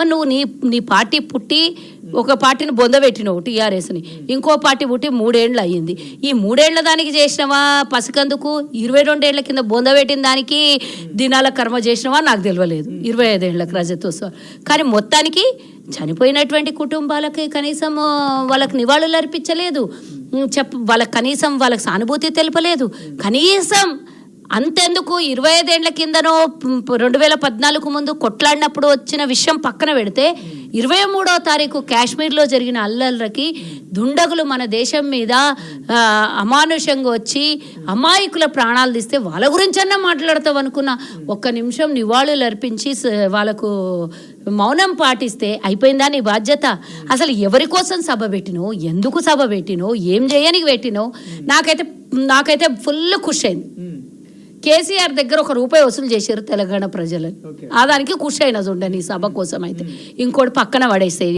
మరి నువ్వు నీ నీ పార్టీ పుట్టి ఒక పార్టీని బొందబెట్టినావు టీఆర్ఎస్ని, ఇంకో పార్టీ పుట్టి 3 ఏళ్ళు అయ్యింది. ఈ 3 ఏళ్ల దానికి చేసినవా పసికందుకు, 22 ఏళ్ల కింద బొందబెట్టిన దానికి దినాల కర్మ చేసినవా నాకు తెలియలేదు, 25 ఏళ్లకు రజతోత్సవం. కానీ మొత్తానికి చనిపోయినటువంటి కుటుంబాలకి కనీసం వాళ్ళకి నివాళులు అర్పించలేదు, వాళ్ళకి కనీసం వాళ్ళకి సానుభూతి తెలపలేదు. కనీసం అంతెందుకు 25 ఏళ్ల కిందనో 2014 ముందు కొట్లాడినప్పుడు వచ్చిన విషయం పక్కన పెడితే 23వ తారీఖు కాశ్మీర్లో జరిగిన అల్లర్లకి దుండగులు మన దేశం మీద అమానుషంగా వచ్చి అమాయకుల ప్రాణాలు తీస్తే వాళ్ళ గురించన్నా మాట్లాడతాం అనుకున్న, ఒక్క నిమిషం నివాళులు అర్పించి వాళ్ళకు మౌనం పాటిస్తే అయిపోయిందా నీ బాధ్యత? అసలు ఎవరి కోసం సభ పెట్టినో, ఎందుకు సభ పెట్టినో, ఏం చేయనికి పెట్టినో నాకైతే ఫుల్ ఖుషి అయింది. కేసీఆర్ దగ్గర ₹1 వసూలు చేశారు తెలంగాణ ప్రజలని, ఆ దానికి ఖుషి అయినా చూడండి ఈ సభ కోసం. అయితే ఇంకోటి పక్కన పడేస్తే